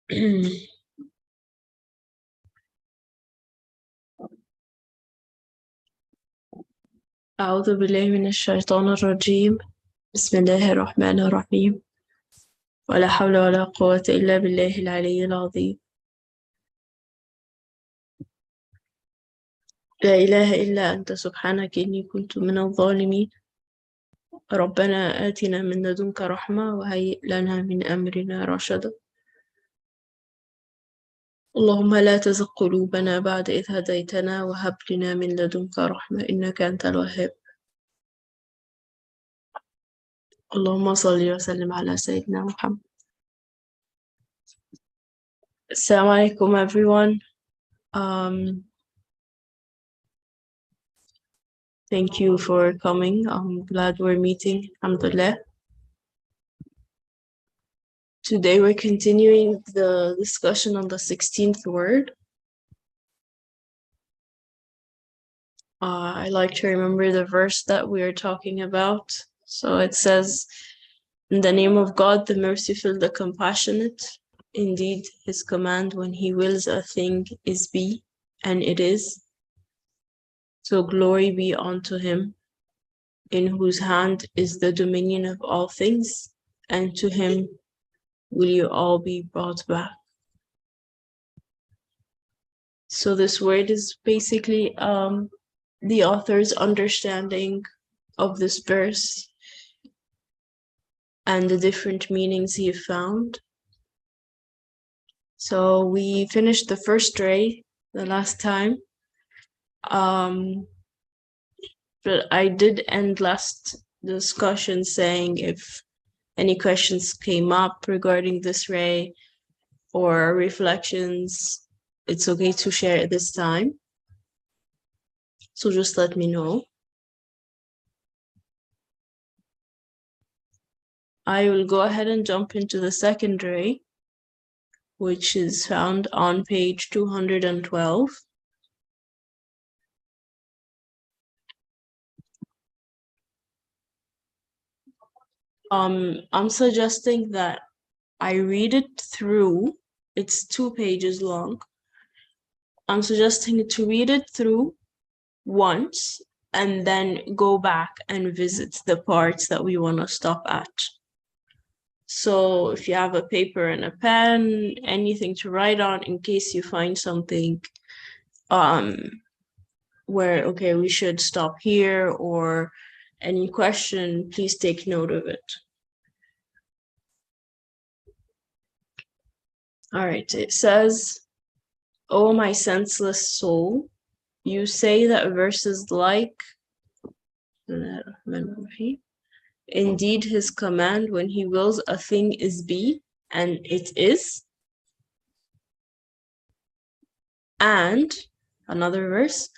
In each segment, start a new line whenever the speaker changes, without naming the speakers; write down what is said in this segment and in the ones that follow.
أعوذ بالله من الشيطان الرجيم. بسم الله الرحمن الرحيم. ولا حول ولا قوة إلا بالله العلي العظيم. لا إله إلا أنت سبحانك إني كنت من الظالمين. ربنا آتنا من لدنك رحمة وهيئ لنا من أمرنا رشدا. اللهم لا تزغ قلوبنا بعد إذ هديتنا وهب لنا من لدنك رحمة إنك أنت الوهاب. اللهم صل وسلم على سيدنا محمد. Assalamu alaikum everyone. Thank you for coming. I'm glad we're meeting. Alhamdulillah. Today we're continuing the discussion on the 16th word. I like to remember the verse that we are talking about. So it says, in the name of God, the merciful, the compassionate. Indeed, his command when he wills a thing is be, and it is. So glory be unto him, in whose hand is the dominion of all things, and to him will you all be brought back. So this word is basically the author's understanding of this verse and the different meanings he found. So we finished the first ray the last time. But I did end last discussion saying if any questions came up regarding this ray or reflections, it's okay to share it this time. So just let me know. I will go ahead and jump into the second ray, which is found on page 212. I'm suggesting that I read it through. It's 2 pages long. I'm suggesting to read it through once and then go back and visit the parts that we want to stop at. So if you have a paper and a pen, anything to write on in case you find something where, okay, we should stop here, or any question, please take note of it. All right, it says, "O my senseless soul, you say that verses like, indeed his command when he wills a thing is be, and it is. And another verse,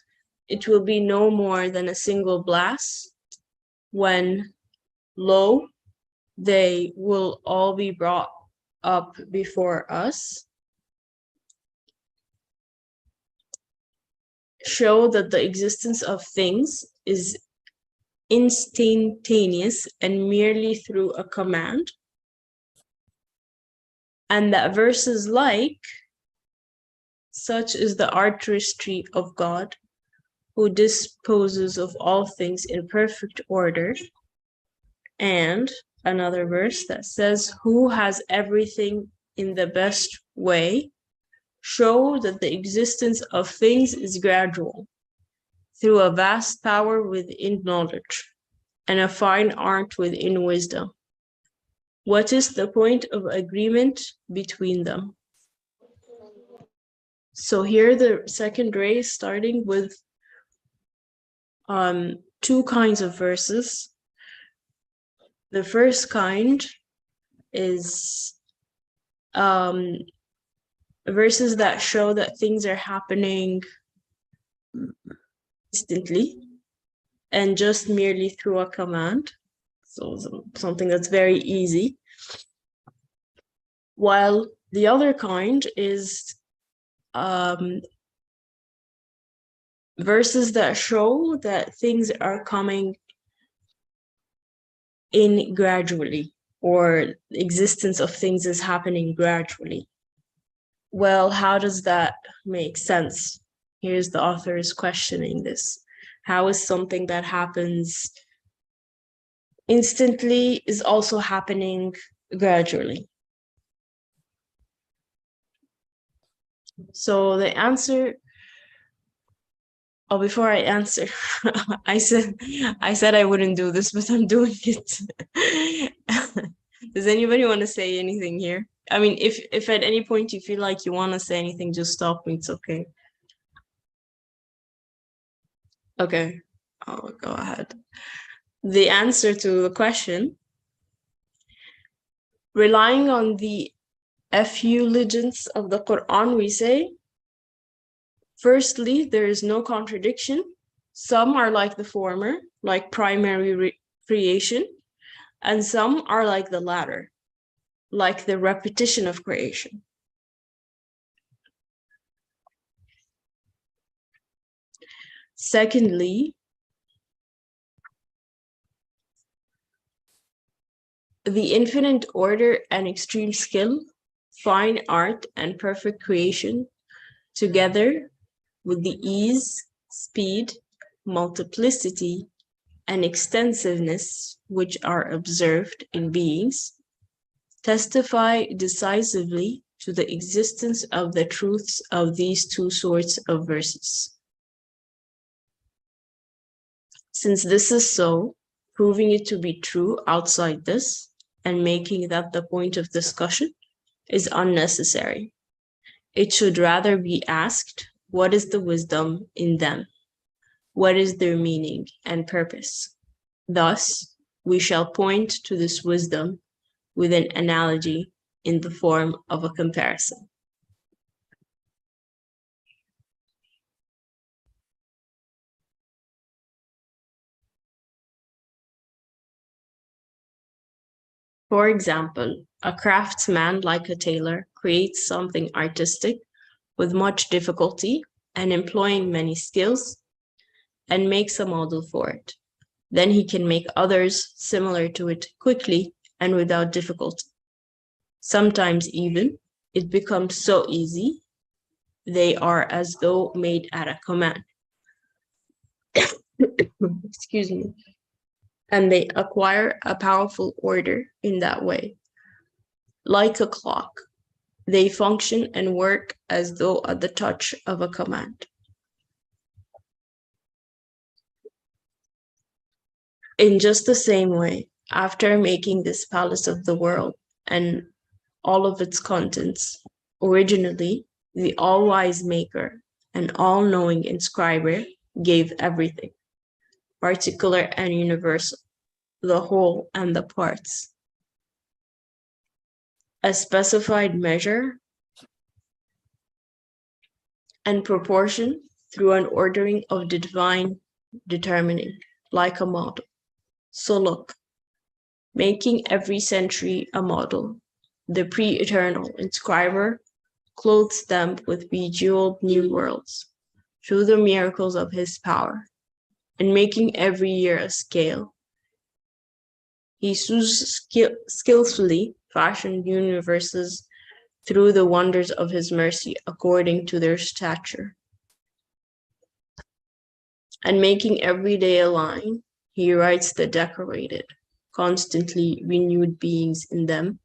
it will be no more than a single blast when, lo, they will all be brought up before us. Show that the existence of things is instantaneous and merely through a command. And that verses like, such is the artistry of God, who disposes of all things in perfect order." And another verse that says, "Who has everything in the best way, show that the existence of things is gradual, through a vast power within knowledge, and a fine art within wisdom. What is the point of agreement between them?" So here the second ray is starting with 2 kinds of verses. The first kind is verses that show that things are happening instantly and just merely through a command. So something that's very easy. While the other kind is verses that show that things are coming in gradually, or the existence of things is happening gradually. Well, how does that make sense? Here's the author is questioning this. How is something that happens instantly is also happening gradually? So the answer, oh, before I answer, I said I wouldn't do this, but I'm doing it. Does anybody want to say anything here? I mean, if at any point you feel like you want to say anything, just stop me. It's okay. Okay, I'll go ahead. The answer to the question, relying on the effulgence of the Quran, we say, firstly, there is no contradiction. Some are like the former, like primary creation, and some are like the latter, like the repetition of creation. Secondly, the infinite order and extreme skill, fine art and perfect creation, together with the ease, speed, multiplicity, and extensiveness which are observed in beings, testify decisively to the existence of the truths of these two sorts of verses. Since this is so, proving it to be true outside this and making that the point of discussion is unnecessary. It should rather be asked, what is the wisdom in them? What is their meaning and purpose? Thus, we shall point to this wisdom with an analogy in the form of a comparison. For example, a craftsman like a tailor creates something artistic with much difficulty and employing many skills and makes a model for it. Then he can make others similar to it quickly and without difficulty. Sometimes even it becomes so easy, they are as though made at a command. Excuse me. And they acquire a powerful order in that way. Like a clock, they function and work as though at the touch of a command. In just the same way, after making this palace of the world and all of its contents, originally, the all-wise maker and all-knowing inscriber gave everything, particular and universal, the whole and the parts, a specified measure and proportion through an ordering of the divine determining, like a model. So look, making every century a model, the pre-eternal inscriber clothes them with bejeweled new worlds through the miracles of his power, and making every year a scale. He skillfully fashioned universes through the wonders of his mercy according to their stature. And making every day a line, he writes the decorated, constantly renewed beings in them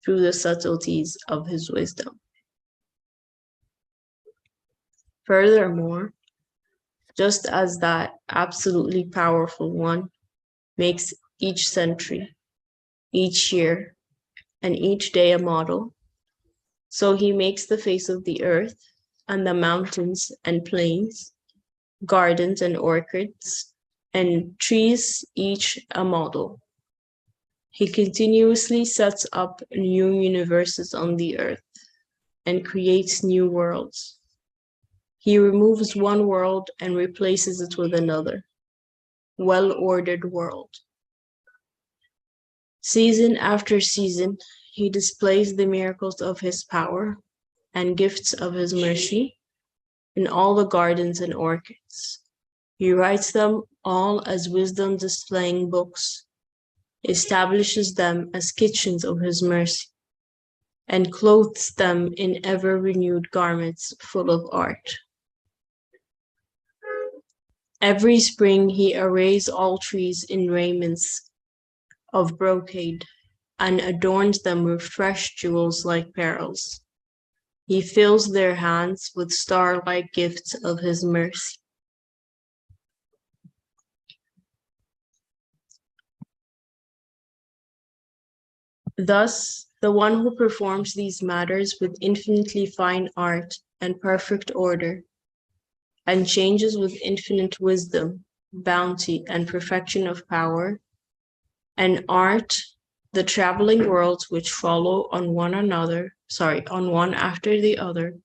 through the subtleties of his wisdom. Furthermore, just as that absolutely powerful one makes each century, each year, and each day a model, so he makes the face of the earth and the mountains and plains, gardens and orchards, and trees, each a model. He continuously sets up new universes on the earth and creates new worlds. He removes one world and replaces it with another, well-ordered world. Season after season, he displays the miracles of his power and gifts of his mercy in all the gardens and orchards. He writes them all as wisdom displaying books, establishes them as kitchens of his mercy, and clothes them in ever-renewed garments full of art. Every spring he arrays all trees in raiments of brocade, and adorns them with fresh jewels like pearls. He fills their hands with star-like gifts of his mercy. Thus, the one who performs these matters with infinitely fine art and perfect order, and changes with infinite wisdom, bounty, and perfection of power, and art, the traveling worlds which follow on one after the other,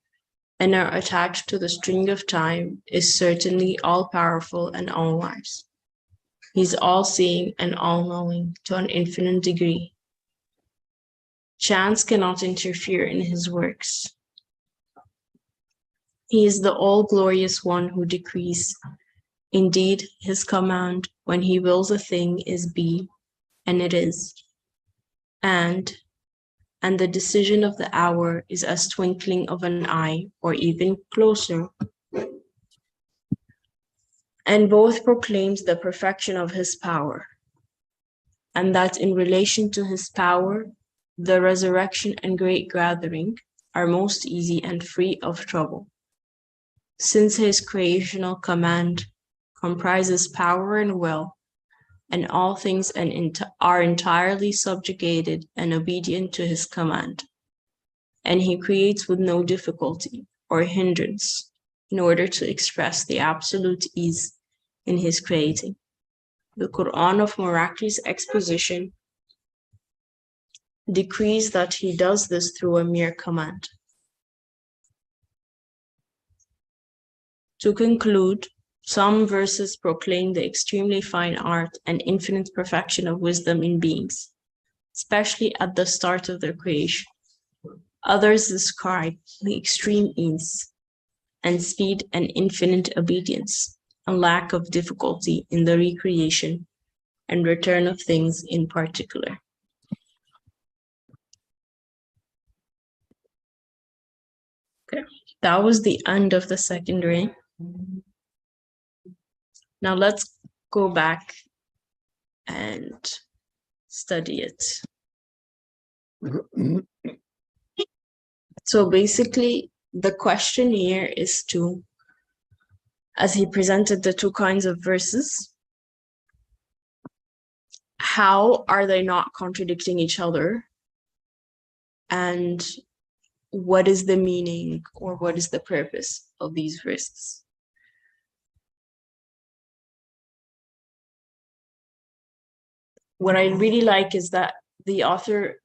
and are attached to the string of time, is certainly all-powerful and all-wise. He's all-seeing and all-knowing to an infinite degree. Chance cannot interfere in his works. He is the all-glorious one who decrees. Indeed, his command, when he wills a thing, is be, and it is. And the decision of the hour is as twinkling of an eye, or even closer. And both proclaims the perfection of his power, and that in relation to his power, the resurrection and great gathering are most easy and free of trouble. Since his creational command comprises power and will, and all things are entirely subjugated and obedient to his command, and he creates with no difficulty or hindrance in order to express the absolute ease in his creating. The Quran of miraculous exposition decrees that he does this through a mere command. To conclude, some verses proclaim the extremely fine art and infinite perfection of wisdom in beings, especially at the start of their creation. Others describe the extreme ease and speed and infinite obedience, and lack of difficulty in the recreation and return of things in particular. Okay, that was the end of the second ray. Now let's go back and study it. So basically, the question here is to, as he presented the two kinds of verses, how are they not contradicting each other? And what is the meaning or what is the purpose of these verses? What I really like is that the author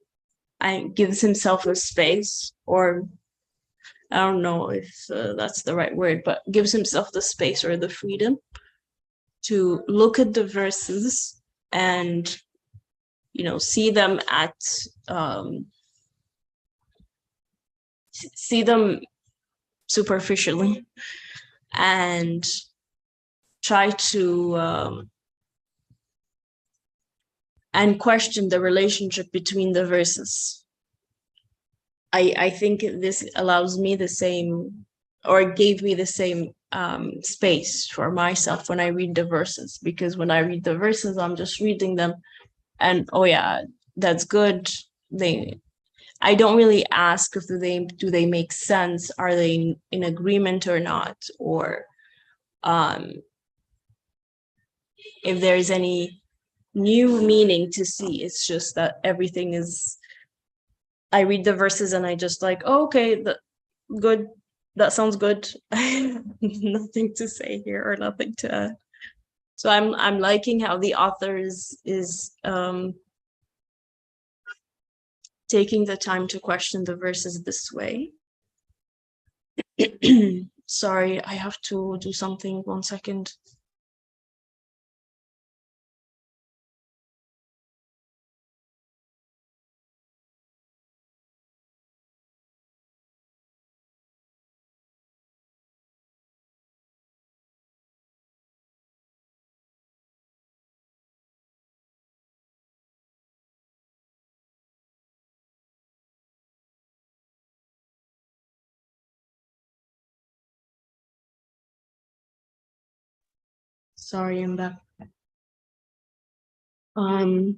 gives himself a space, or I don't know if that's the right word, but gives himself the space or the freedom to look at the verses and, see them see them superficially and try to and question the relationship between the verses. I think this allows me the same, or gave me the same space for myself when I read the verses, because when I read the verses, I'm just reading them and, oh yeah, that's good. I don't really ask if do they make sense? Are they in agreement or not? Or if there's any new meaning to see. It's just that everything is, I read the verses and I just like, oh, okay, good. That sounds good. Nothing to say here or nothing to add. So I'm liking how the author is taking the time to question the verses this way. Sorry, I have to do something. 1 second. Sorry, I'm back. What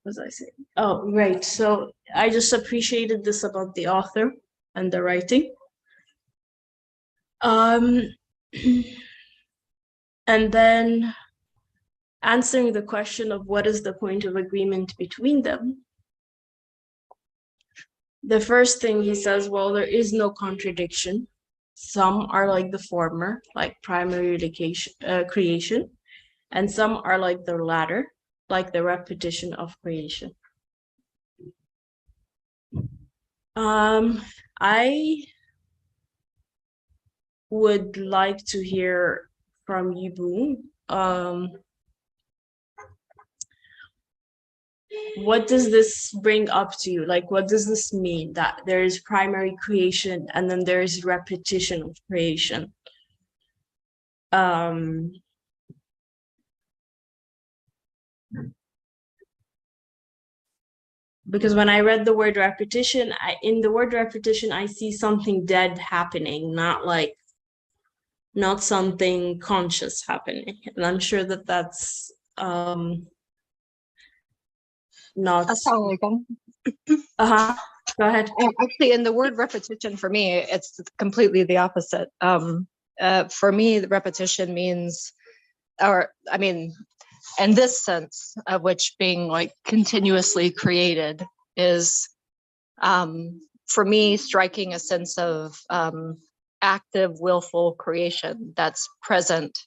was I saying? Oh, right. So I just appreciated this about the author and the writing. And then answering the question of what is the point of agreement between them. The first thing he says, well, there is no contradiction. Some are like the former, like primary creation, and some are like the latter, like the repetition of creation. I would like to hear from Yibu. What does this bring up to you? Like, what does this mean that there is primary creation and then there is repetition of creation? Because when I read the word repetition, in the word repetition, I see something dead happening, not something conscious happening. And I'm sure that that's not.
Assalamualaikum.
Go ahead.
Actually, in the word repetition, for me, it's completely the opposite. For me, the repetition means, or I mean, in this sense of which being like continuously created is, for me, striking a sense of active, willful creation that's present,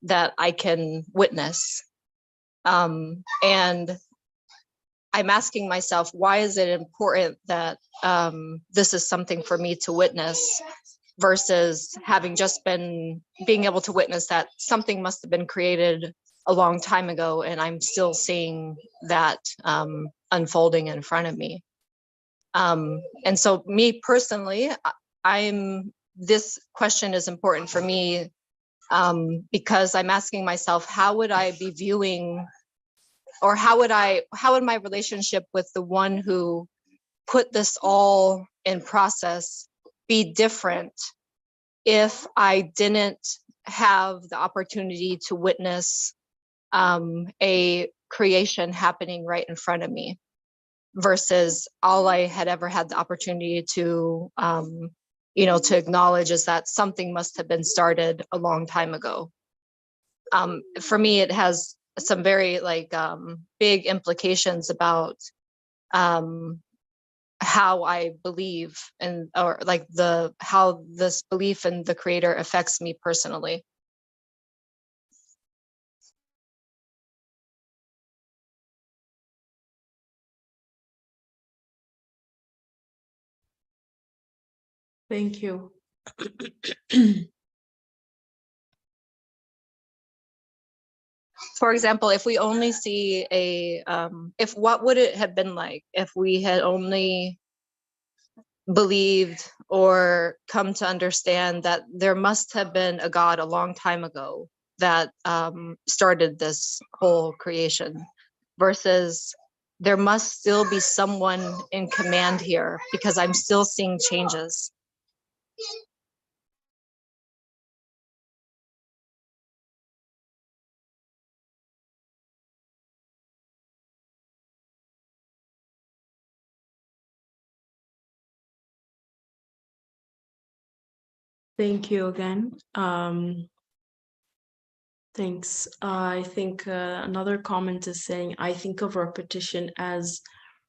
that I can witness. And I'm asking myself, why is it important that this is something for me to witness versus having just being able to witness that something must have been created a long time ago and I'm still seeing that unfolding in front of me. And so me personally, this question is important for me because I'm asking myself, how would I be viewing, or how would my relationship with the one who put this all in process be different if I didn't have the opportunity to witness a creation happening right in front of me, versus all I had ever had the opportunity to, to acknowledge is that something must have been started a long time ago. For me, it has some very big implications about how I believe and how this belief in the creator affects me personally.
Thank you.
For example, if we only see what would it have been like if we had only believed or come to understand that there must have been a God a long time ago that started this whole creation, versus there must still be someone in command here because I'm still seeing changes.
Thank you again. Thanks. I think another comment is saying, I think of repetition as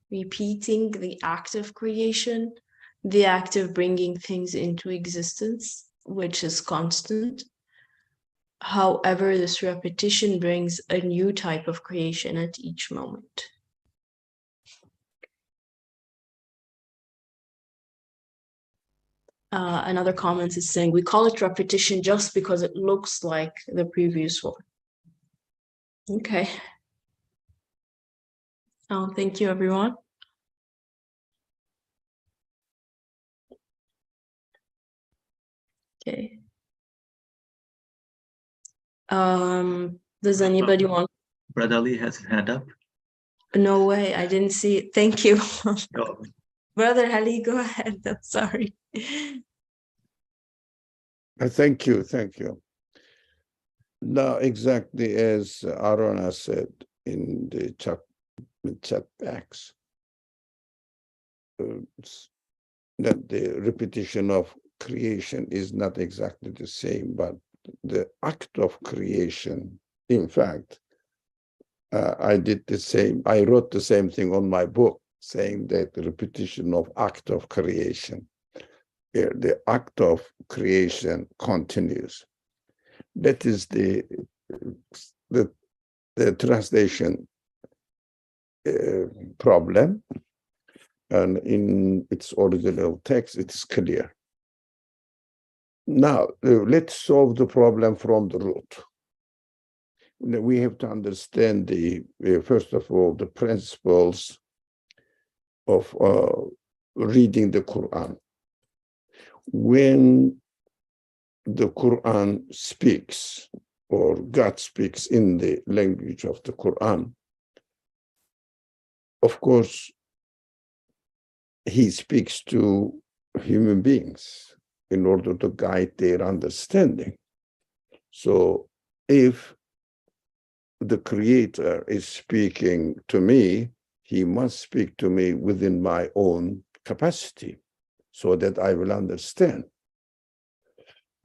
repeating the act of creation, the act of bringing things into existence, which is constant. However, this repetition brings a new type of creation at each moment. Another comment is saying, we call it repetition just because it looks like the previous one. Okay. Thank you, everyone. Okay. Does anybody want?
Brother Ali has his hand up.
No way, I didn't see it. Thank you.
Oh.
Brother Ali, go ahead. I'm sorry.
Thank you, thank you. Now, exactly as Arona said in the chat box, that the repetition of creation is not exactly the same, but the act of creation, in fact, I did the same. I wrote the same thing on my book, saying that the repetition of act of creation, the act of creation continues. That is the translation problem, and in its original text, it is clear. Now, let's solve the problem from the root. We have to understand first of all, the principles of reading the Quran. When the Quran speaks, or God speaks in the language of the Quran, of course, he speaks to human beings in order to guide their understanding. So if the Creator is speaking to me, he must speak to me within my own capacity so that I will understand.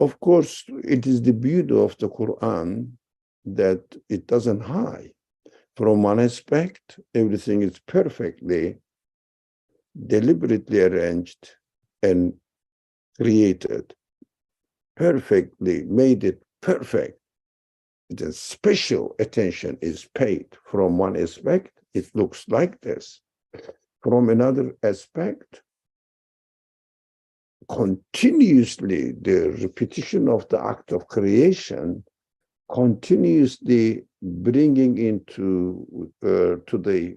Of course, it is the beauty of the Quran that it doesn't hide. From one aspect, everything is perfectly, deliberately arranged and created, perfectly made it perfect. The special attention is paid. From one aspect, it looks like this. From another aspect, continuously the repetition of the act of creation, continuously bringing into to the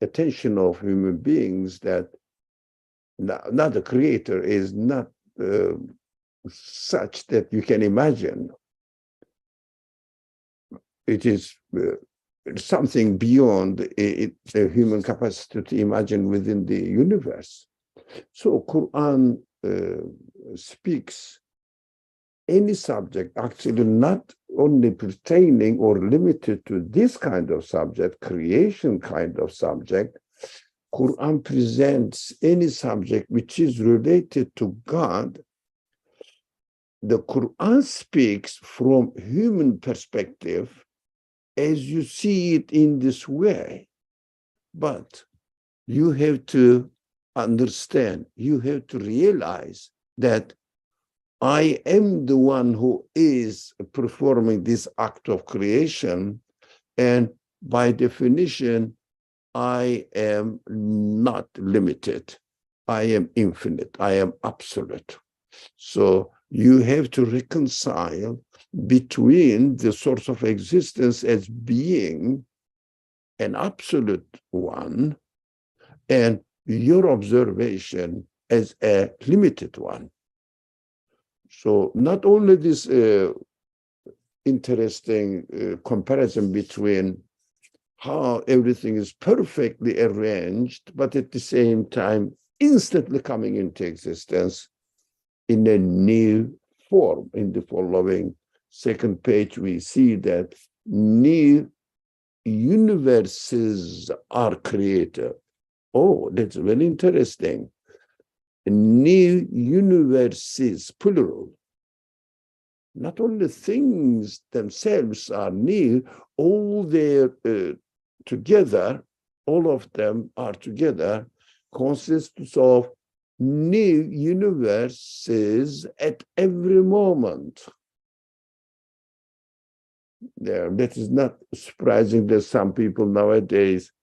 attention of human beings that now the Creator is not such that you can imagine. It is something beyond the human capacity to imagine within the universe. So Quran speaks any subject, actually not only pertaining or limited to this kind of subject, creation kind of subject. Quran presents any subject which is related to God. The Quran speaks from human perspective as you see it in this way. But you have to understand, you have to realize that I am the one who is performing this act of creation, and by definition, I am not limited. I am infinite. I am absolute. So you have to reconcile between the source of existence as being an absolute one and your observation as a limited one. So not only this interesting comparison between how everything is perfectly arranged, but at the same time instantly coming into existence in a new form. In the following second page, we see that new universes are created. Oh, that's very interesting. New universes, plural. Not only things themselves are new, all their together, all of them are together, consists of new universes at every moment. That is not surprising that some people nowadays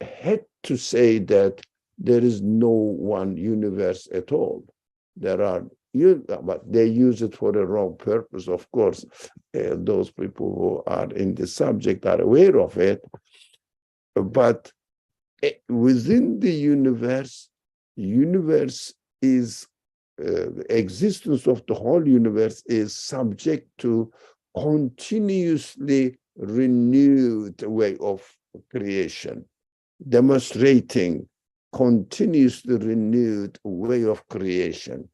had to say that there is no one universe at all. There are, but they use it for the wrong purpose, of course. Those people who are in the subject are aware of it. But within the universe is, the existence of the whole universe is subject to continuously renewed way of creation, demonstrating continuously renewed way of creation.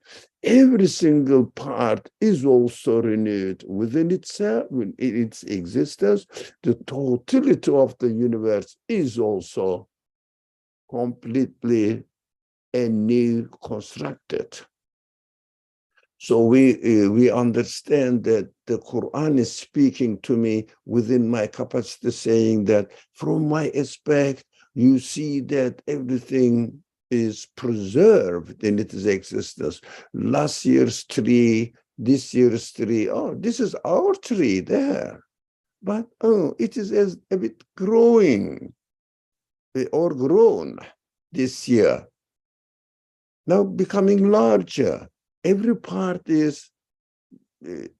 Every single part is also renewed within itself, in its existence. The totality of the universe is also completely anew constructed. So we understand that the Quran is speaking to me within my capacity, saying that from my aspect, you see that everything is preserved in its existence. Last year's tree, this year's tree, oh, this is our tree there. But oh, it is a bit growing or grown this year. Now becoming larger. Every part is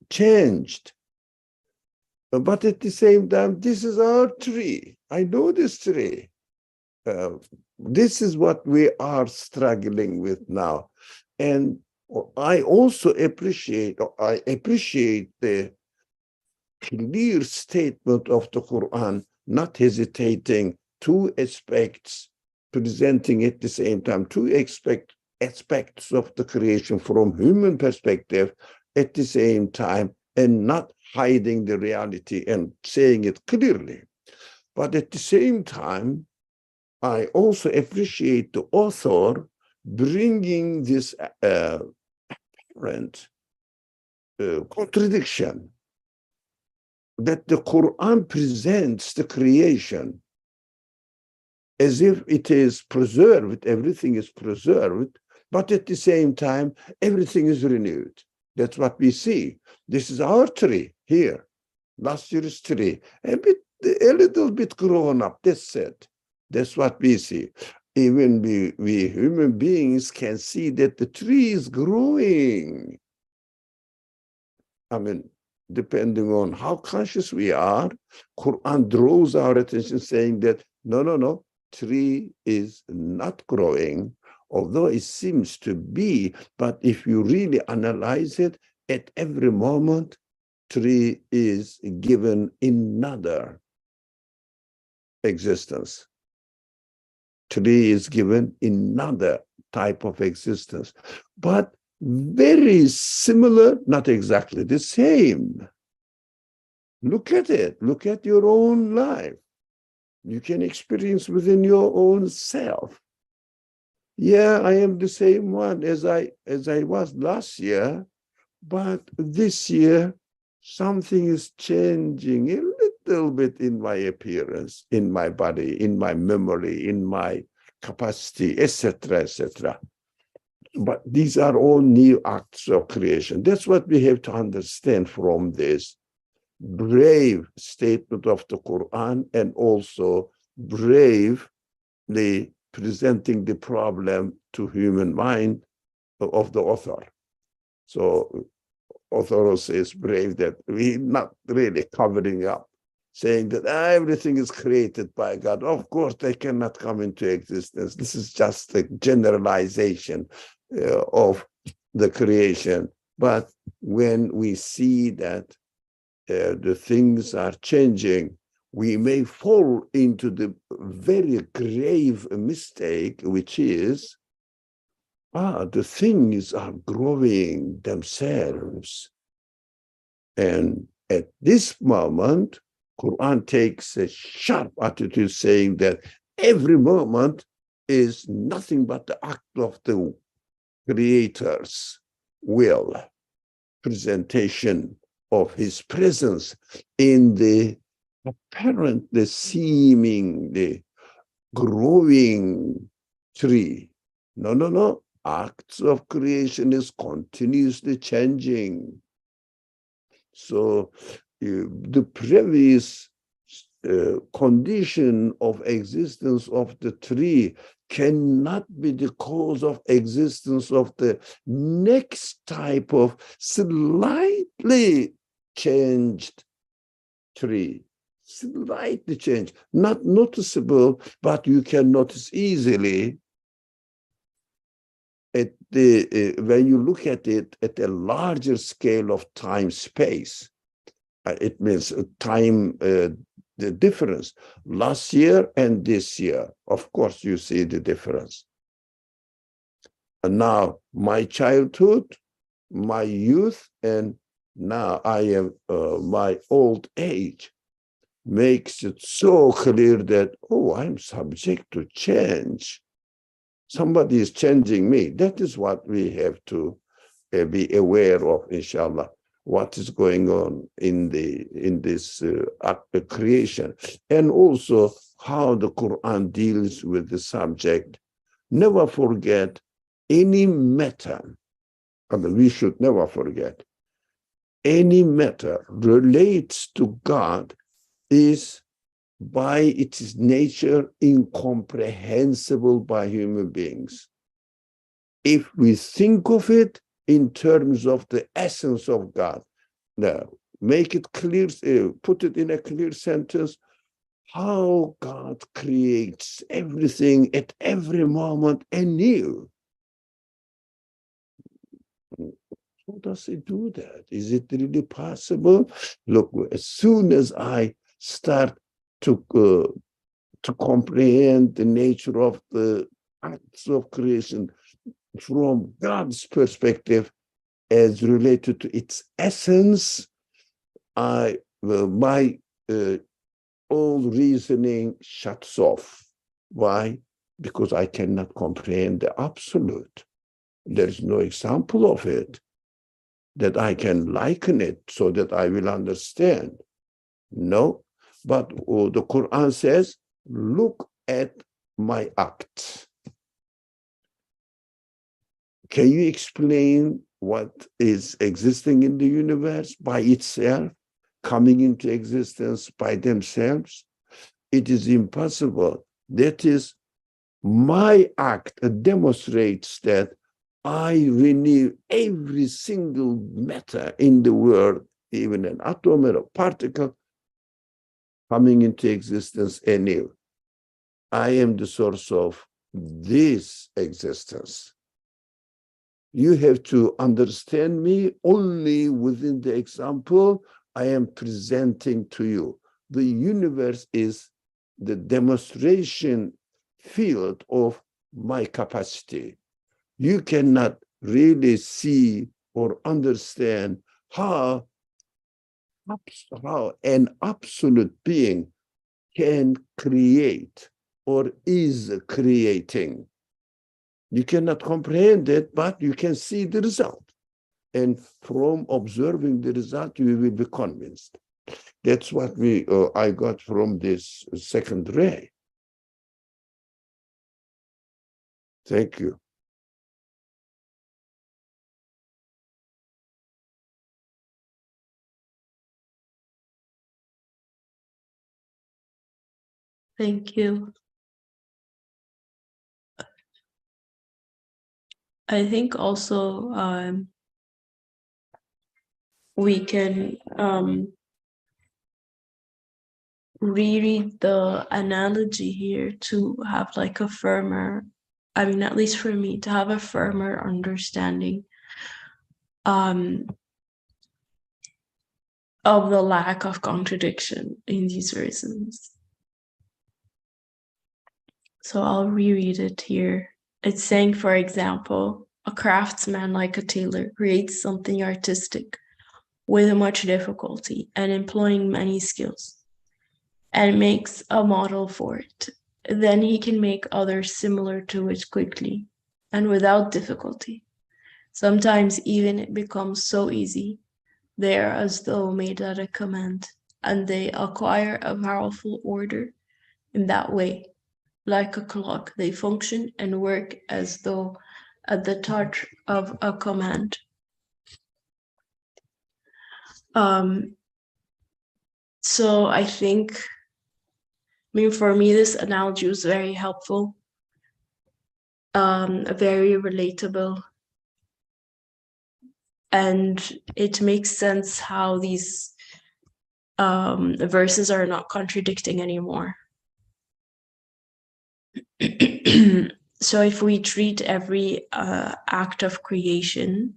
changed. But at the same time, this is our tree. I know this tree. This is what we are struggling with now. And I also appreciate the clear statement of the Quran, not hesitating, two aspects, presenting at the same time, two aspects of the creation from human perspective at the same time, and not hiding the reality and saying it clearly. But at the same time, I also appreciate the author bringing this apparent contradiction that the Quran presents the creation as if it is preserved, everything is preserved, but at the same time, everything is renewed. That's what we see. This is our tree here, last year's tree, a little bit grown up, that's it. That's what we see. Even we human beings can see that the tree is growing. I mean, depending on how conscious we are, Quran draws our attention saying that, no, tree is not growing, although it seems to be, but if you really analyze it, at every moment, tree is given another existence. Tree is given another type of existence, but very similar, not exactly the same. Look at it. Look at your own life. You can experience within your own self. Yeah, I am the same one as I was last year, but this year something is changing a little bit in my appearance, in my body, in my memory, in my capacity, etc., etc. But these are all new acts of creation. That's what we have to understand from this brave statement of the Quran, and also bravely presenting the problem to human mind of the author. So author says brave, that we're not really covering up, saying that everything is created by God. Of course, they cannot come into existence. This is just a generalization of the creation. But when we see that the things are changing, we may fall into the very grave mistake, which is, the things are growing themselves. And at this moment, Quran takes a sharp attitude, saying that every moment is nothing but the act of the Creator's will, presentation of his presence in the apparently seemingly growing tree. No. Acts of creation is continuously changing. So the previous condition of existence of the tree cannot be the cause of existence of the next type of slightly changed tree. Slightly changed, not noticeable, but you can notice easily at the when you look at it at a larger scale of time space. It means time, the difference last year and this year. Of course, you see the difference. And now my childhood, my youth, and now I am my old age makes it so clear that, oh, I'm subject to change. Somebody is changing me. That is what we have to be aware of, inshallah, what is going on in this act of creation, and also how the Quran deals with the subject. Never forget any matter, and we should never forget, any matter relates to God is by its nature incomprehensible by human beings. If we think of it in terms of the essence of God, now make it clear, put it in a clear sentence, how God creates everything at every moment anew. How does he do that? Is it really possible? Look, as soon as I start to comprehend the nature of the acts of creation from God's perspective as related to its essence, my all reasoning shuts off. Why? Because I cannot comprehend the absolute. There is no example of it that I can liken it so that I will understand. No, but the Quran says, look at my act. Can you explain what is existing in the universe by itself, coming into existence by themselves? It is impossible. That is, my act demonstrates that I renew every single matter in the world, even an atom or a particle, coming into existence anew. I am the source of this existence. You have to understand me only within the example I am presenting to you. The universe is the demonstration field of my capacity. You cannot really see or understand how an absolute being can create or is creating. You cannot comprehend it, but you can see the result. And from observing the result, you will be convinced. That's what I got from this second ray. Thank you.
Thank you. I think also we can reread the analogy here to have like a firmer, I mean, at least for me, to have a firmer understanding of the lack of contradiction in these verses. So I'll reread it here. It's saying, for example, a craftsman like a tailor creates something artistic with much difficulty and employing many skills, and makes a model for it. Then he can make others similar to it quickly and without difficulty. Sometimes even it becomes so easy, they are as though made at a command, and they acquire a powerful order in that way. Like a clock, they function and work as though at the touch of a command. So I think, for me, this analogy was very helpful, very relatable, and it makes sense how these verses are not contradicting anymore. So if we treat every act of creation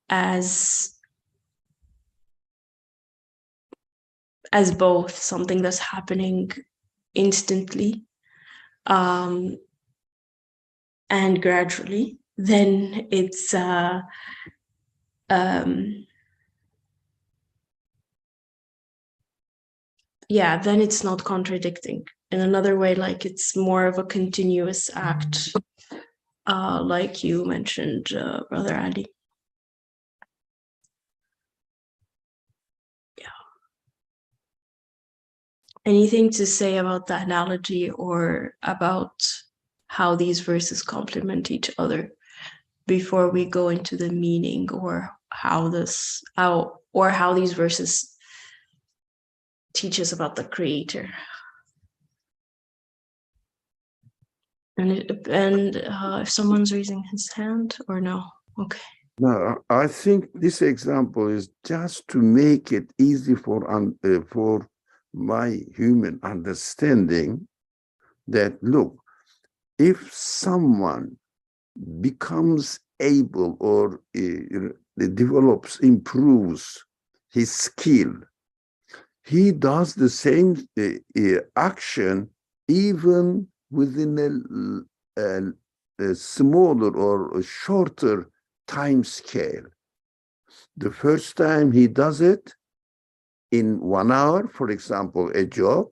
as both something that's happening instantly and gradually, then it's yeah, then it's not contradicting. In another way, like it's more of a continuous act, like you mentioned, Brother Ali. Yeah. Anything to say about the analogy or about how these verses complement each other before we go into the meaning, or how these verses teach us about the Creator? And if someone's raising his hand, or no? Okay.
No, I think this example is just to make it easy for my human understanding that, look, if someone becomes able or develops, improves his skill, he does the same action even within a smaller or a shorter time scale. The first time he does it in 1 hour, for example, a job,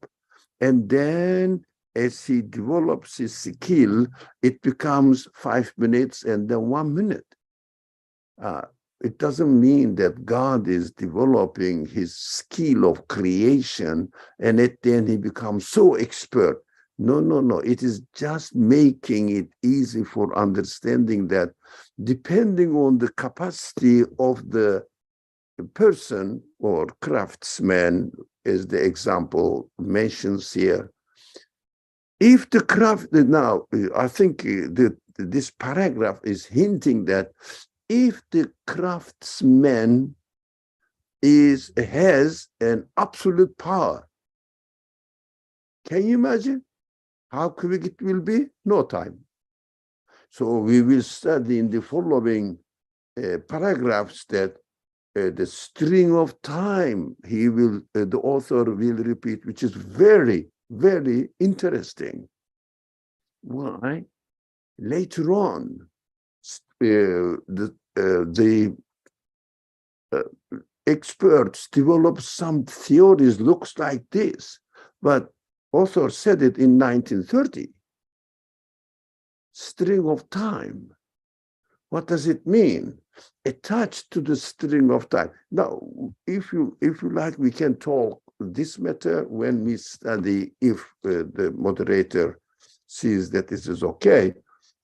and then as he develops his skill, it becomes 5 minutes and then 1 minute. It doesn't mean that God is developing his skill of creation and at the end he becomes so expert. No, no, no. It is just making it easy for understanding that depending on the capacity of the person or craftsman, as the example mentions here, if the craft, now I think this paragraph is hinting that if the craftsman has an absolute power, can you imagine how quick it will be? No time. So we will study in the following paragraphs that the string of time the author will repeat, which is very, very interesting. Why? Later on, the experts develop some theories looks like this, but author said it in 1930. String of time. What does it mean? Attached to the string of time. Now, if you like, we can talk this matter when we study. If the moderator sees that this is okay,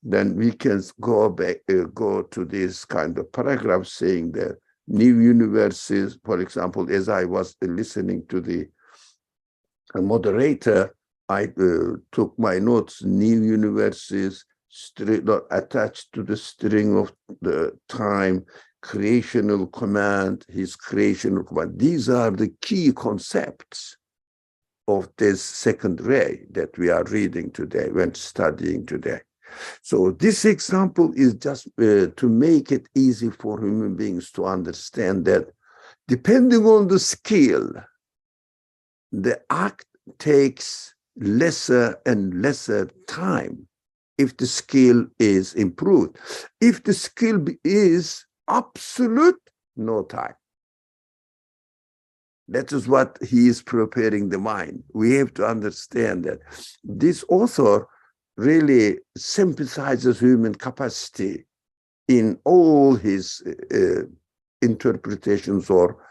then we can go to this kind of paragraph saying that new universes, for example, as I was listening to the moderator, I took my notes, new universes, attached to the string of the time, creational command, his creational command. These are the key concepts of this second ray that we are reading today, when studying today. So this example is just to make it easy for human beings to understand that depending on the skill, the act takes lesser and lesser time if the skill is improved. If the skill is absolute, no time. That is what he is preparing the mind. We have to understand that this author really sympathizes human capacity in all his interpretations or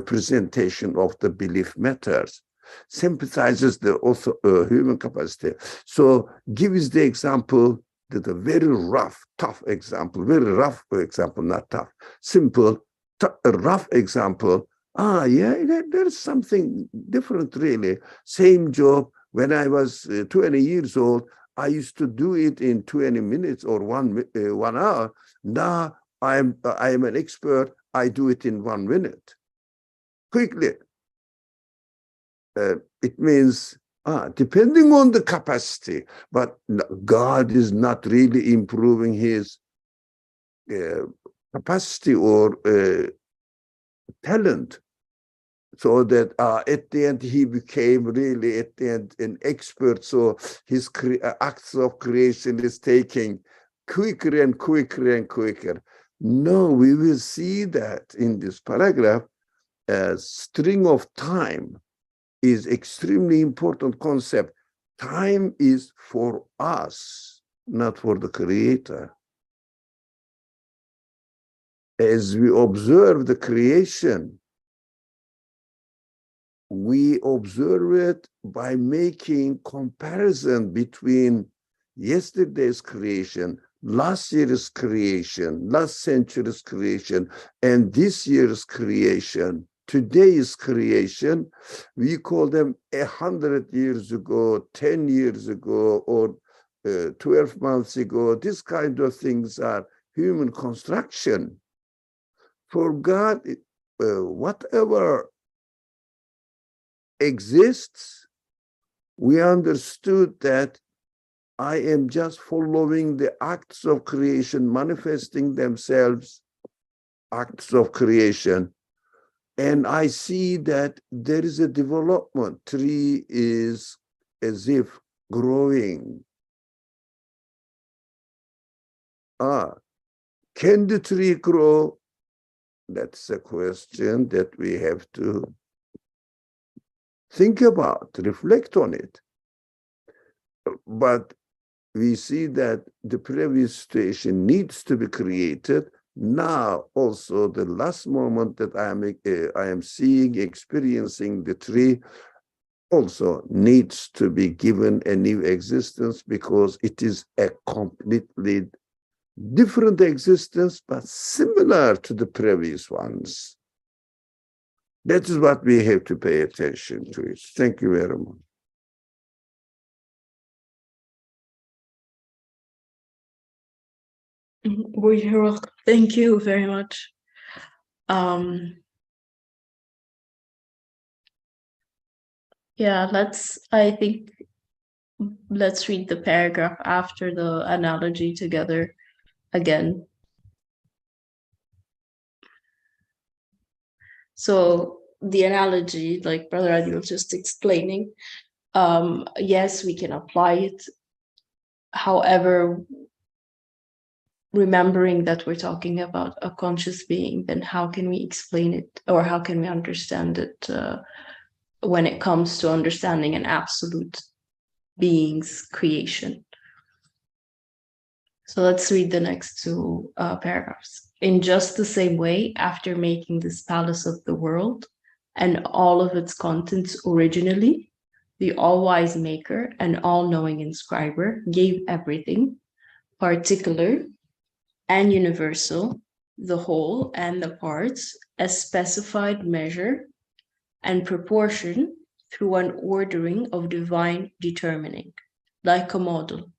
presentation of the belief matters, sympathizes the human capacity. So gives the example, that a very rough, tough example, very rough example, not tough, simple, rough example. Yeah, there's something different really. Same job. When I was 20 years old, I used to do it in 20 minutes or 1 hour. Now I am an expert. I do it in 1 minute, quickly. It means depending on the capacity, but God is not really improving his capacity or talent, so that at the end he became really at the end an expert. So his acts of creation is taking quicker and quicker and quicker. No, we will see that in this paragraph, a string of time is extremely important concept. Time is for us, not for the creator. As we observe the creation, we observe it by making comparison between yesterday's creation, last year's creation, last century's creation, and this year's creation, today's creation. We call them 100 years ago, 10 years ago, or 12 months ago. These kind of things are human construction. For God, whatever exists, we understood that I am just following the acts of creation, manifesting themselves, acts of creation. And I see that there is a development. Tree is as if growing. Can the tree grow? That's a question that we have to think about, reflect on it. But we see that the previous situation needs to be created. Now also the last moment that I am seeing, experiencing the tree also needs to be given a new existence, because it is a completely different existence, but similar to the previous ones. That is what we have to pay attention to it. Thank you very much.
Thank you very much. Yeah, I think let's read the paragraph after the analogy together again. So the analogy, like Brother Adi was just explaining, yes, we can apply it. However, remembering that we're talking about a conscious being, then how can we explain it, or how can we understand it when it comes to understanding an absolute being's creation? So let's read the next two paragraphs. In just the same way, after making this palace of the world and all of its contents originally, the all-wise maker and all-knowing inscriber gave everything, particular and universal, the whole and the parts, a specified measure and proportion through an ordering of divine determining, like a model.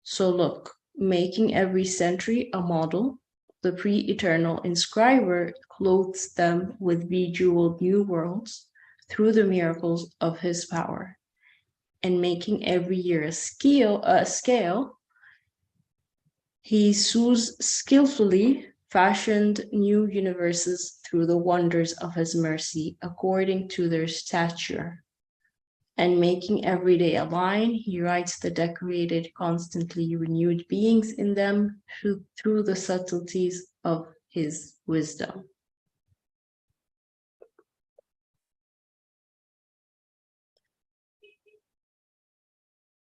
So look, making every century a model, the pre-eternal inscriber clothes them with bejeweled new worlds through the miracles of his power. And making every year a scale, he skillfully fashioned new universes through the wonders of his mercy according to their stature. And making every day a line, he writes the decorated, constantly renewed beings in them through the subtleties of his wisdom.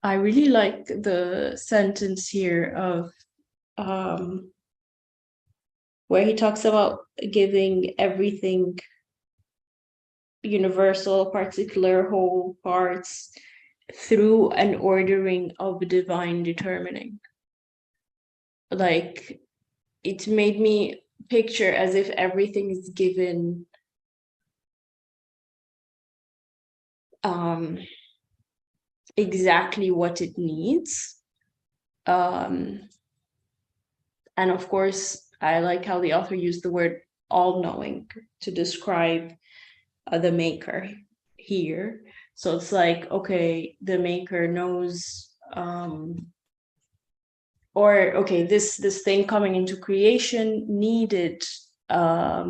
I really like the sentence here of where he talks about giving everything universal, particular, whole, parts, through an ordering of divine determining. Like, it made me picture as if everything is given exactly what it needs. And of course, I like how the author used the word all-knowing to describe the maker here. So it's like, okay, the maker knows, or okay, this thing coming into creation needed a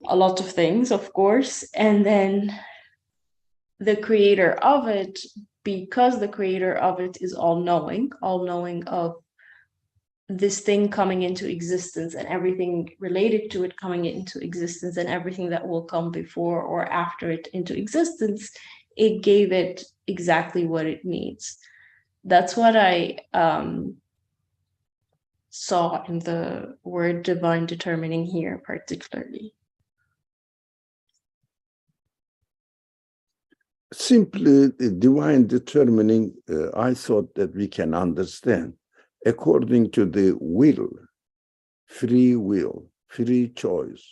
lot of things, of course, and then the creator of it because the creator of it is all knowing of this thing coming into existence and everything related to it coming into existence and everything that will come before or after it into existence, it gave it exactly what it needs. That's what I saw in the word divine determining here particularly.
Simply divine determining, I thought that we can understand according to the will, free choice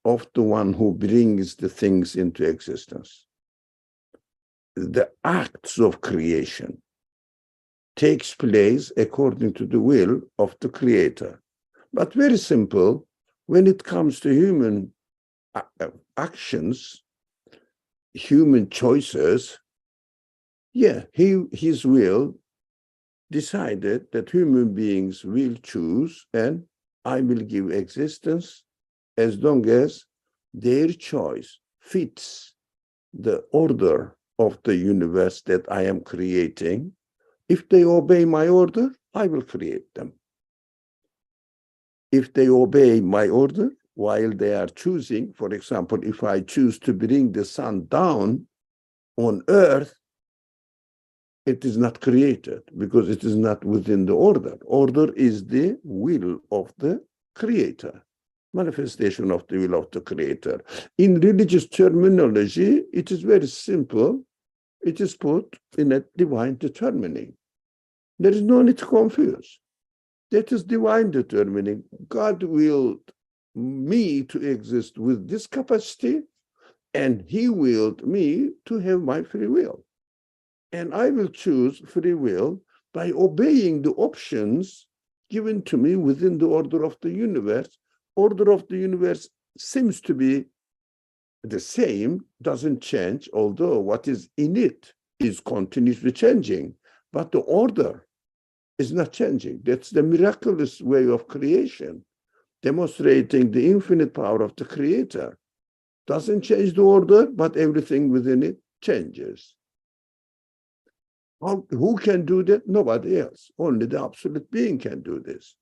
of the one who brings the things into existence. The acts of creation takes place according to the will of the creator. But very simple, when it comes to human actions, human choices, yeah, his will decided that human beings will choose and I will give existence as long as their choice fits the order of the universe that I am creating. If they obey my order, I will create them. If they obey my order while they are choosing, for example, if I choose to bring the sun down on earth, it is not created because it is not within the order. Order is the will of the creator, manifestation of the will of the creator. In religious terminology, it is very simple. It is put in a divine determining. There is no need to confuse. That is divine determining. God willed me to exist with this capacity, and he willed me to have my free will. And I will choose free will by obeying the options given to me within the order of the universe. Order of the universe seems to be the same, doesn't change, although what is in it is continuously changing. But the order is not changing. That's the miraculous way of creation, demonstrating the infinite power of the creator. Doesn't change the order, but everything within it changes. Who can do that? Nobody else. Only the absolute being can do this.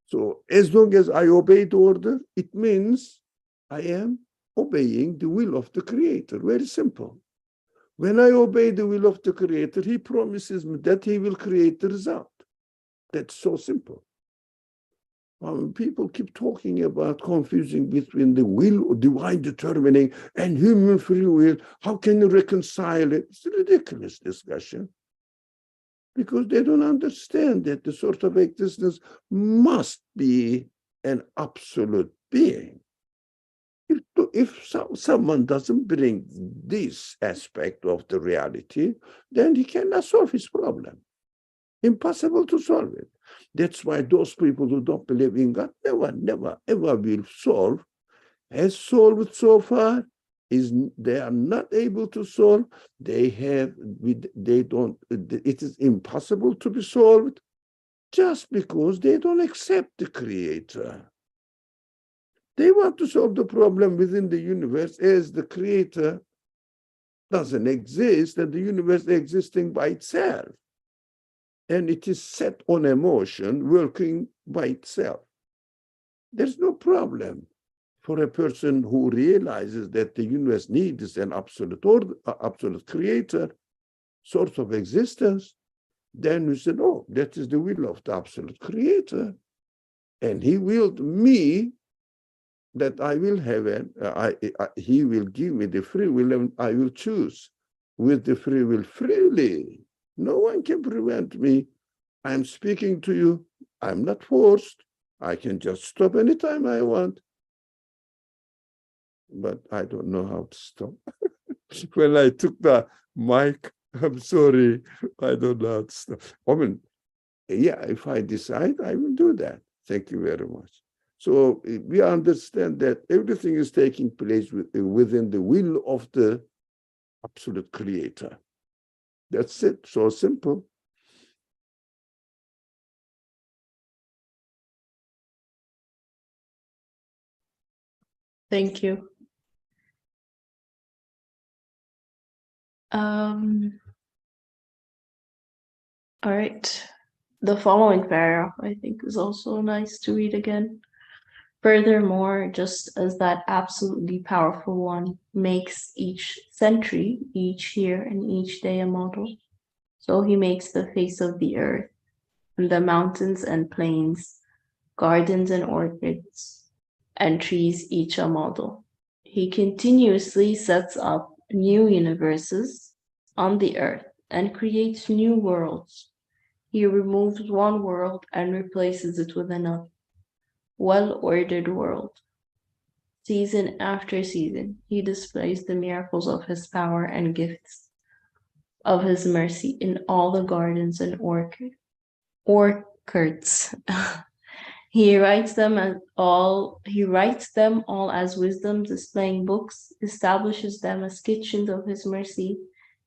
So as long as I obey the order, it means I am obeying the will of the creator. Very simple. When I obey the will of the creator, he promises me that he will create the result. That's so simple. People keep talking about confusing between the will, divine determining, and human free will. How can you reconcile it? It's a ridiculous discussion because they don't understand that the sort of existence must be an absolute being. If someone doesn't bring this aspect of the reality, then he cannot solve his problem. Impossible to solve it. That's why those people who don't believe in God never, ever will solve. Has solved so far, they are not able to solve. It is impossible to be solved just because they don't accept the creator. They want to solve the problem within the universe as the creator doesn't exist and the universe existing by itself. And it is set on emotion working by itself. There's no problem for a person who realizes that the universe needs an absolute order, absolute creator, source of existence. Then we said, oh, that is the will of the absolute creator. And he willed me that I will have he will give me the free will and I will choose with the free will freely. No one can prevent me. I'm speaking to you. I'm not forced. I can just stop anytime I want. But I don't know how to stop. When I took the mic, I'm sorry, I don't know how to stop. I mean, yeah, if I decide, I will do that. Thank you very much. So we understand that everything is taking place within the will of the absolute creator. That's it, so simple.
Thank you. All right. The following paragraph, I think, is also nice to read again. Furthermore, just as that absolutely powerful one makes each century, each year, and each day a model, so he makes the face of the earth, and the mountains and plains, gardens and orchards, and trees each a model. He continuously sets up new universes on the earth and creates new worlds. He removes one world and replaces it with another well-ordered world. Season after season, he displays the miracles of his power and gifts of his mercy in all the gardens and orchards. He writes them all as wisdom, displaying books, establishes them as kitchens of his mercy,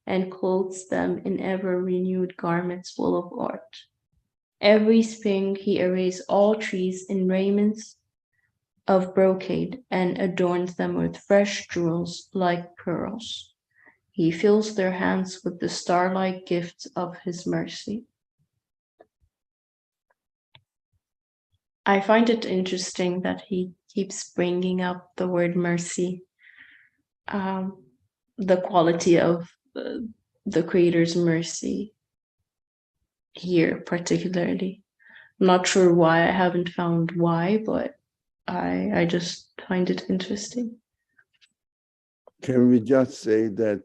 and clothes them in ever renewed garments full of art. Every spring he arrays all trees in raiments of brocade and adorns them with fresh jewels like pearls. He fills their hands with the star-like gifts of his mercy. I find it interesting that he keeps bringing up the word mercy, the quality of the Creator's mercy here particularly. I'm not sure why, I haven't found why, but I just find it interesting.
Can we just say that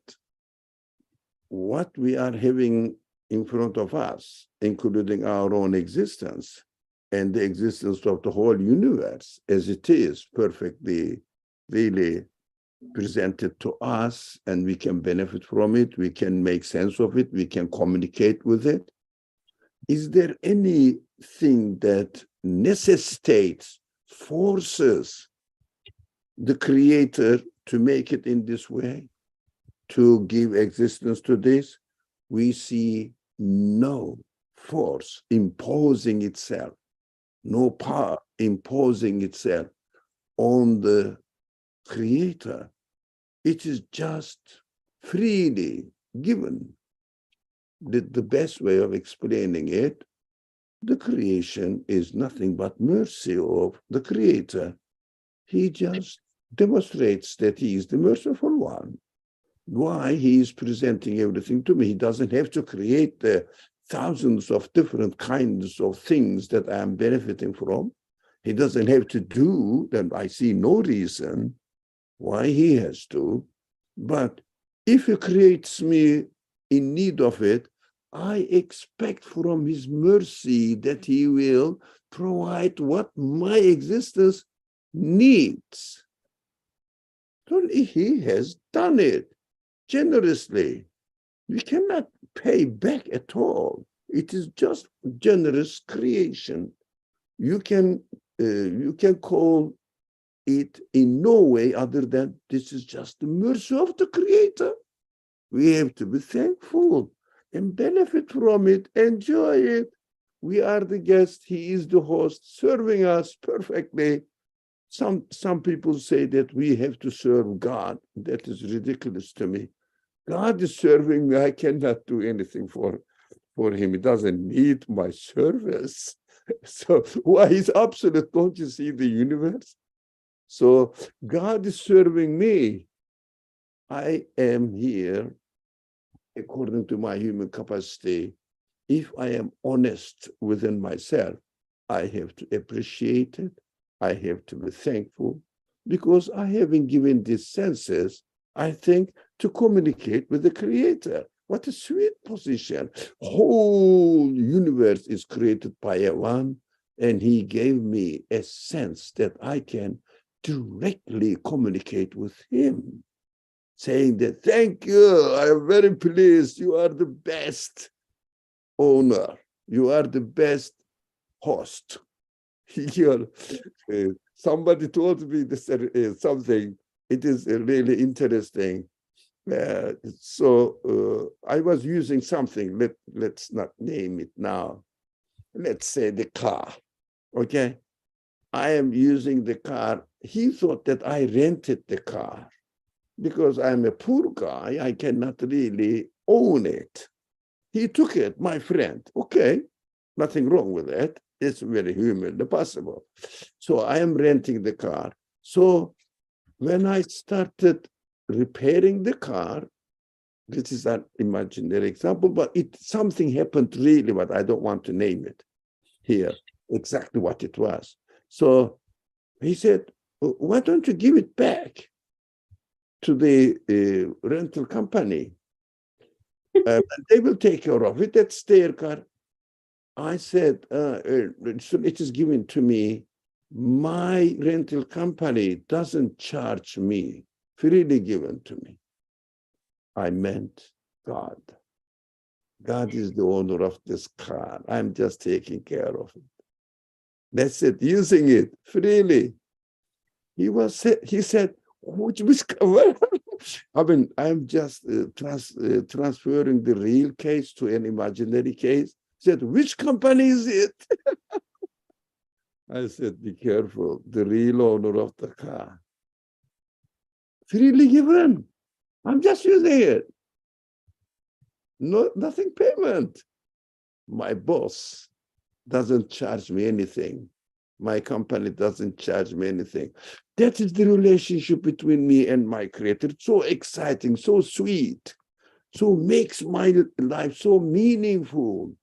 what we are having in front of us, including our own existence and the existence of the whole universe as it is perfectly, really presented to us, and we can benefit from it, we can make sense of it, we can communicate with it. Is there anything that necessitates, forces the Creator to make it in this way, to give existence to this? We see no force imposing itself, no power imposing itself on the Creator. It is just freely given. The best way of explaining it, the creation is nothing but mercy of the Creator. He just demonstrates that he is the merciful one. Why? He is presenting everything to me. He doesn't have to create the thousands of different kinds of things that I am benefiting from. He doesn't have to do that. I see no reason why he has to. But if he creates me in need of it, I expect from his mercy that he will provide what my existence needs. Only he has done it generously. We cannot pay back at all. It is just generous creation. You can call it in no way other than this is just the mercy of the Creator. We have to be thankful and benefit from it, enjoy it. We are the guest, he is the host, serving us perfectly. Some people say that we have to serve God. That is ridiculous to me. God is serving me. I cannot do anything for him. He doesn't need my service. So why is absolute? Don't you see the universe? So God is serving me. I am here according to my human capacity. If I am honest within myself, I have to appreciate it. I have to be thankful because I have been given these senses, I think, to communicate with the Creator. What a sweet position. Whole universe is created by a one, and he gave me a sense that I can directly communicate with him, saying that, thank you, I am very pleased, you are the best owner, you are the best host. Somebody told me this, something, it is really interesting. So I was using something, let's not name it now. Let's say the car, okay? I am using the car. He thought that I rented the car. because I'm a poor guy, I cannot really own it. He took it, my friend. Okay, nothing wrong with it. It's very humanly possible. So I am renting the car. So when I started repairing the car, this is an imaginary example, but something happened really, but I don't want to name it here, exactly what it was. So he said, why don't you give it back to the rental company? They will take care of it. That's their car. I said, so it is given to me. My rental company doesn't charge me, freely given to me. I meant God. God is the owner of this car. I'm just taking care of it. That's it, using it freely. He said, which I mean, I'm just transferring the real case to an imaginary case. He said, which company is it? I said, be careful, the real owner of the car. Freely given. I'm just using it. No, nothing payment. My boss doesn't charge me anything. My company doesn't charge me anything. That is the relationship between me and my creator. It's so exciting, so sweet, so makes my life so meaningful.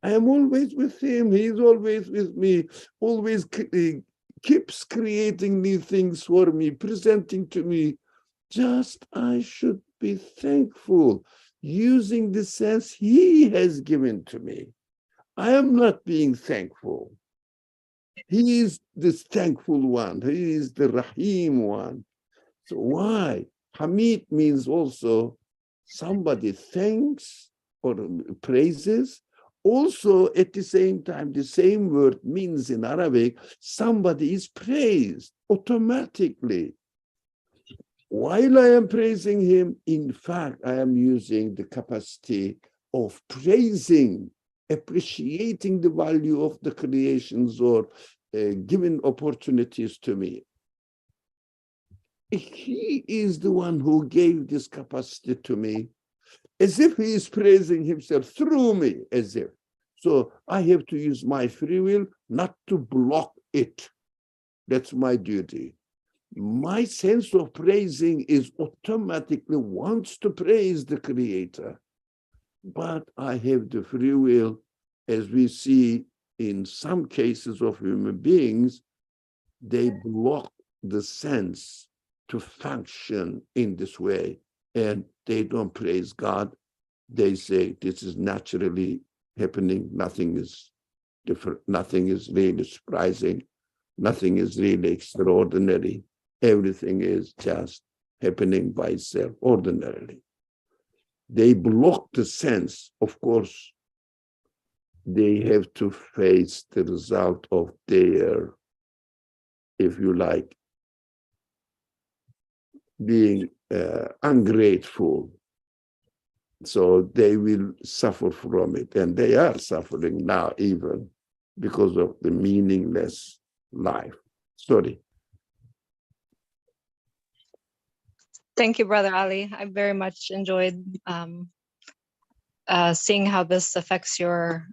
I am always with him. He's always with me, always keeps creating new things for me, presenting to me. Just I should be thankful, using the sense he has given to me. I am not being thankful. He is this thankful one. He is the Rahim one. So why? Hamid means also somebody thanks or praises. Also, at the same time, the same word means in Arabic, somebody is praised automatically. While I am praising him, in fact, I am using the capacity of praising, appreciating the value of the creations or giving opportunities to me. He is the one who gave this capacity to me, as if he is praising himself through me, as if. So I have to use my free will not to block it. That's my duty. My sense of praising is automatically wants to praise the creator. But I have the free will, as we see in some cases of human beings, they block the sense to function in this way, and they don't praise God. They say this is naturally happening. Nothing is different. Nothing is really surprising. Nothing is really extraordinary. Everything is just happening by itself ordinarily. They block the sense. Of course, they have to face the result of their, if you like, being ungrateful. So they will suffer from it. And they are suffering now even because of the meaningless life. Sorry.
Thank you, Brother Ali. I very much enjoyed seeing how this affects your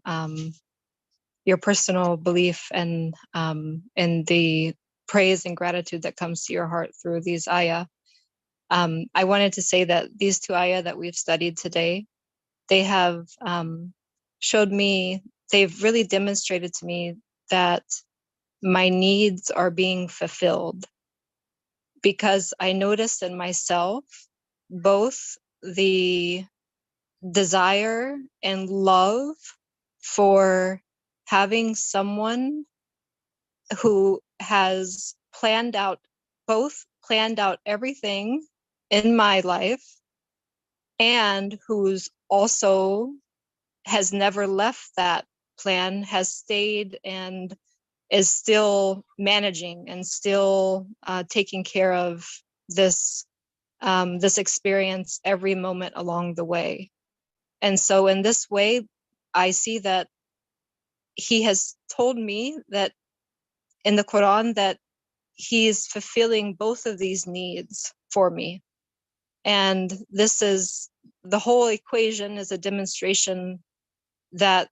personal belief and the praise and gratitude that comes to your heart through these ayah. I wanted to say that these two ayah that we've studied today, they have showed me, they've really demonstrated to me that my needs are being fulfilled, because I noticed in myself both the desire and love for having someone who has planned out everything in my life, and who's also has never left that plan, has stayed and is still managing and still taking care of this this experience every moment along the way. And so in this way, I see that he has told me that in the Quran that he is fulfilling both of these needs for me. And this is, the whole equation is a demonstration that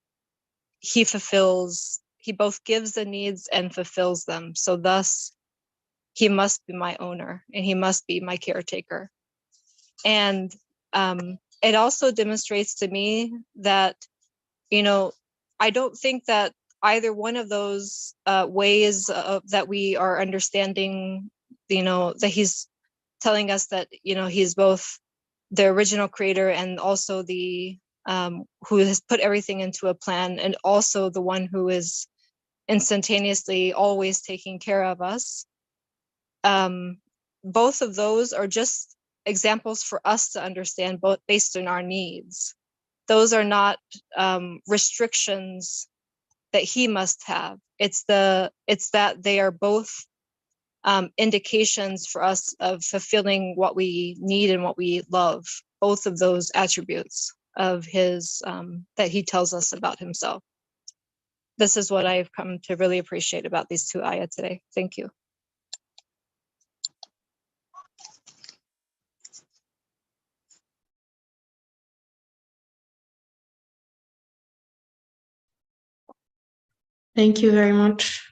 he fulfills, he both gives the needs and fulfills them. So thus, he must be my owner and he must be my caretaker. And it also demonstrates to me that, you know, I don't think that either one of those ways that we are understanding, you know, that he's telling us that, you know, he's both the original creator and also the who has put everything into a plan, and also the one who is instantaneously always taking care of us. Both of those are just examples for us to understand, both based on our needs. Those are not restrictions that he must have. It's that they are both indications for us of fulfilling what we need and what we love. Both of those attributes of his that he tells us about himself. This is what I've come to really appreciate about these two ayah today. Thank you.
Thank you very much.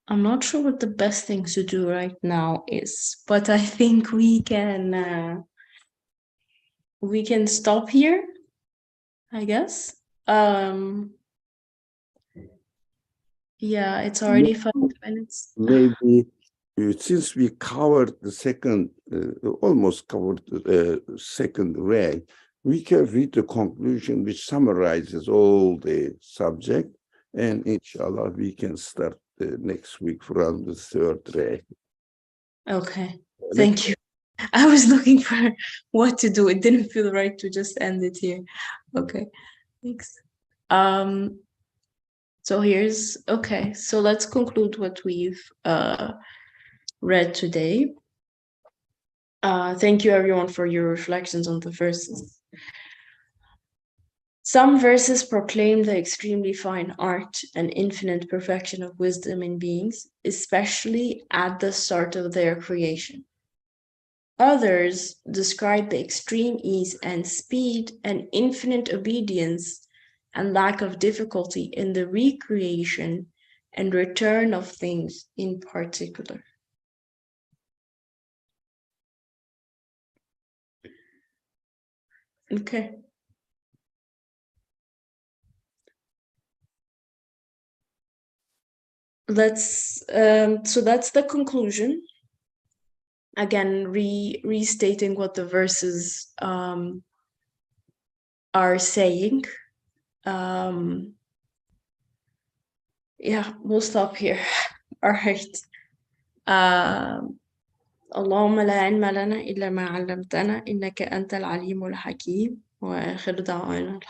I'm not sure what the best thing to do right now is, but I think we can stop here, I guess. Yeah, it's already 5 minutes.
Maybe since we covered the second, almost covered the second ray, we can read the conclusion which summarizes all the subject, and inshallah we can start next week from the third ray.
Okay, thank you. I was looking for what to do. It didn't feel right to just end it here. Okay, thanks. So so let's conclude what we've read today. Thank you everyone for your reflections on the verses. Some verses proclaim the extremely fine art and infinite perfection of wisdom in beings, especially at the start of their creation. Others describe the extreme ease and speed and infinite obedience and lack of difficulty in the recreation and return of things in particular. Okay. So that's the conclusion. Again, restating what the verses are saying. Yeah, we'll stop here. All right. اللهم لا علم لنا إلا ما علمتنا إنك أنت العليم الحكيم وآخر دعوانا الحمد